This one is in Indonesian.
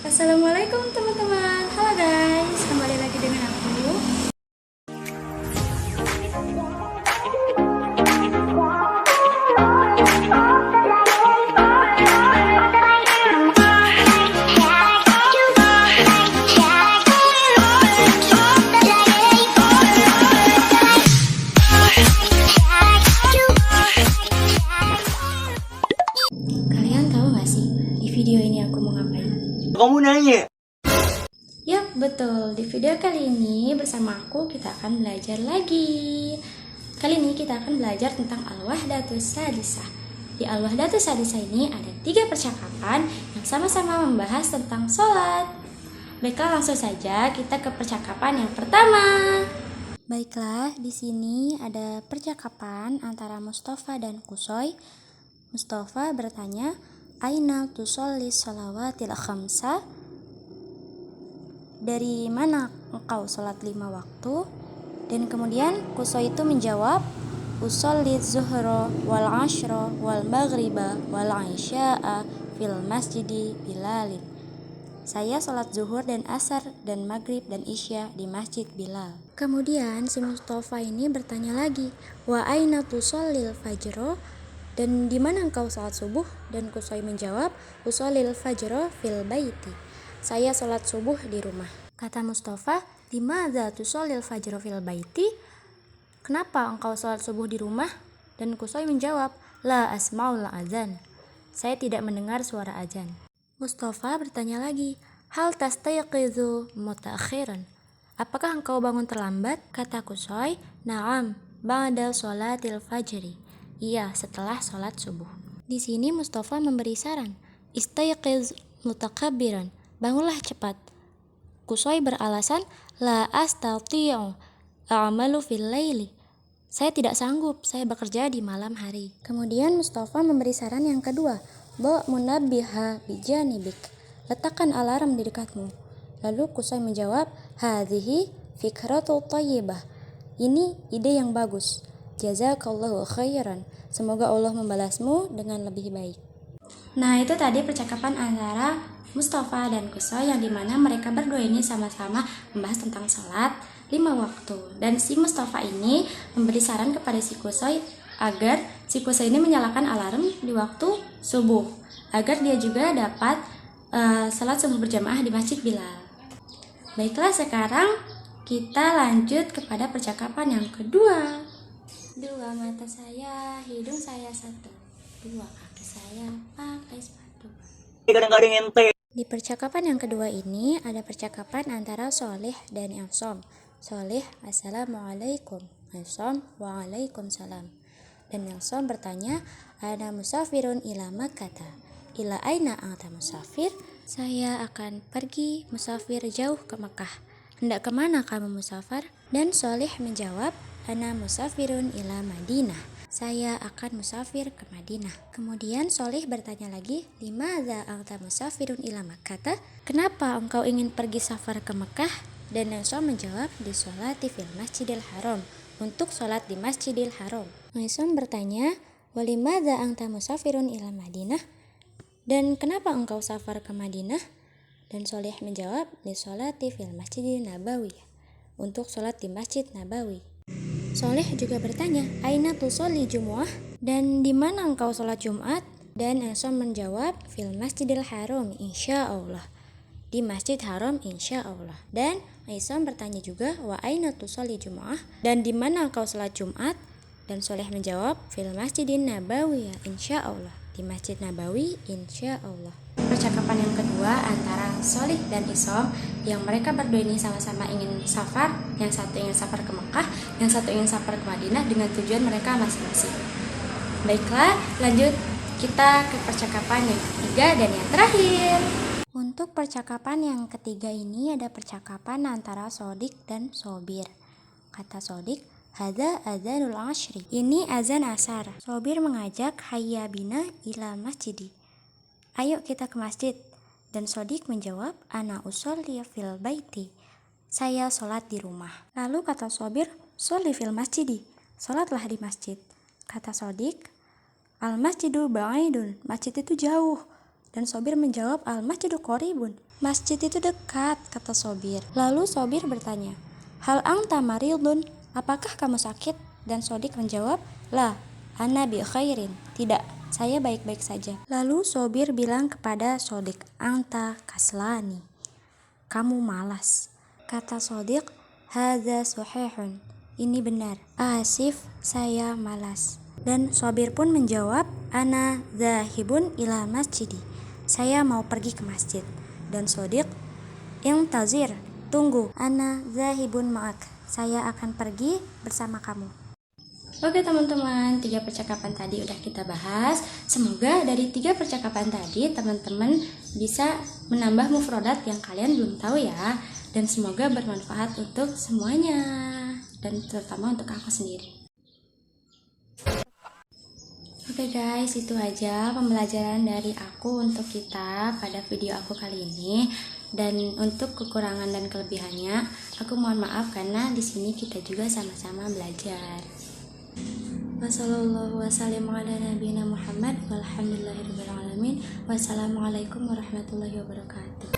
Assalamualaikum teman-teman. Halo guys, kembali lagi dengan aku. Kalian tahu gak sih di video ini aku mau ngapain? Kamu nanya. Yap, betul. Di video kali ini bersama aku kita akan belajar lagi. Kali ini kita akan belajar tentang Al-Wahdatus Sadisah. Di Al-Wahdatus Sadisah ini ada 3 percakapan yang sama-sama membahas tentang sholat. Baiklah, langsung saja kita ke percakapan yang pertama. Baiklah, di sini ada percakapan antara Mustafa dan Kusoy. Mustafa bertanya, Aina tusolli shalawatil khamsa? Dari mana engkau sholat 5 waktu? Dan kemudian Kusoy itu menjawab, Usolli zuhra wal ashra wal maghriba wal isya'a fil masjidi Bilalin. Saya sholat zuhur dan asar dan maghrib dan isya di masjid Bilal. Kemudian si Mustafa ini bertanya lagi, Wa aina tusallil fajro? Dan di mana engkau sholat subuh? Dan Kusoy menjawab, Usallil fajro fil baiti. Saya sholat subuh di rumah. Kata Mustafa, Limadza tusallil fajro fil baiti? Kenapa engkau sholat subuh di rumah? Dan Kusoy menjawab, La asma'ul azan. Saya tidak mendengar suara azan. Mustafa bertanya lagi, Hal tastayqizu mutaakhiran? Apakah engkau bangun terlambat? Kata Kusoy, Naam, ba'da sholatil fajri. Iya, setelah sholat subuh. Di sini Mustafa memberi saran, Istayqiz mutakabbiran. Bangunlah cepat. Kusoy beralasan, La astati'u a'malu fil laili. Saya tidak sanggup, saya bekerja di malam hari. Kemudian Mustafa memberi saran yang kedua, Bo munabbiha bijanibik. Letakkan alarm di dekatmu. Lalu Kusoy menjawab, Hadhihi fikratu thayyibah. Ini ide yang bagus. Jazakallahu khairan. Semoga Allah membalasmu dengan lebih baik. Nah, itu tadi percakapan antara Mustafa dan Kusoy yang dimana mereka berdua ini sama-sama membahas tentang sholat 5 waktu. Dan si Mustafa ini memberi saran kepada si Kusoy agar si Kusoy ini menyalakan alarm di waktu subuh agar dia juga dapat sholat subuh berjamaah di Masjid Bilal. Baiklah, sekarang kita lanjut kepada percakapan yang kedua. 2 mata saya, hidung saya 1. 2 kaki saya pakai sepatu. Kadang-kadang ente. Di percakapan yang kedua ini ada percakapan antara Soleh dan Ilsom. Soleh, Assalamualaikum. Ilsom, Waalaikumsalam. Dan Ilsom bertanya, Ana musafirun ila Makkata. Ila aina anta musafir? Saya akan pergi musafir jauh ke Mekah. Hendak kemana kamu musafir? Dan Soleh menjawab, Ana musafirun ila Madinah. Saya akan musafir ke Madinah. Kemudian Soleh bertanya lagi, Limadza anta musafirun ila Makkah? Kenapa engkau ingin pergi safar ke Mekah? Dan Ilsom menjawab, di sholati fil masjidil haram. Untuk sholat di Masjidil Haram. Ilsom bertanya, Walimadza anta musafirun ila Madinah? Dan kenapa engkau safar ke Madinah? Dan Soleh menjawab, di sholati fil masjidil Nabawi. Untuk sholat di Masjid Nabawi. Soleh juga bertanya, Aina tusolli Jumu'ah? Dan di mana engkau sholat Jumat? Dan Ilsom menjawab, fil Masjidil Haram insya Allah. Di Masjid Haram insya Allah. Dan Ilsom bertanya juga, Wa aina tusolli Jumu'ah? Dan di mana engkau sholat Jumat? Dan Soleh menjawab, fil Masjidin Nabawi insya Allah. Di Masjid Nabawi insya Allah. Percakapan yang kedua antara Soleh dan Ilsom yang mereka berdua ini sama-sama ingin safar, yang satu ingin safar ke Mekah, yang satu ingin safar ke Madinah dengan tujuan mereka masing-masing. Baiklah, lanjut kita ke percakapan yang ketiga dan yang terakhir. Untuk percakapan yang ketiga ini ada percakapan antara Sodik dan Sobir. Kata Sodik, Hadza azanul ashri. Ini azan asar. Sobir mengajak, Hayya bina ila masjidi. Ayo kita ke masjid. Dan Sodik menjawab, Ana usolli fil baiti. Saya sholat di rumah. Lalu kata Sobir, Sholli fil masjidi. Sholatlah di masjid. Kata Sodik, Al masjidu ba'idun. Masjid itu jauh. Dan Sobir menjawab, al-masjidu qoribun. Masjid itu dekat, kata Sobir. Lalu Sobir bertanya, hal anta maridun, apakah kamu sakit? Dan Sodik menjawab, la, ana bi khairin. Tidak, saya baik-baik saja. Lalu Sobir bilang kepada Sodik, anta kaslani, kamu malas. Kata Sodik, hadza sahihun, ini benar. Asif, saya malas. Dan Sobir pun menjawab, ana zahibun ila masjidi, saya mau pergi ke masjid. Dan Sodik, intazir, tunggu, ana zahibun ma'ak, saya akan pergi bersama kamu. Oke teman-teman, 3 percakapan tadi udah kita bahas. Semoga dari 3 percakapan tadi teman-teman bisa menambah mufrodat yang kalian belum tahu ya. Dan semoga bermanfaat untuk semuanya, dan terutama untuk aku sendiri. Oke guys, itu aja pembelajaran dari aku untuk kita pada video aku kali ini. Dan untuk kekurangan dan kelebihannya, aku mohon maaf karena di sini kita juga sama-sama belajar. Wassalamualaikum warahmatullahi wabarakatuh.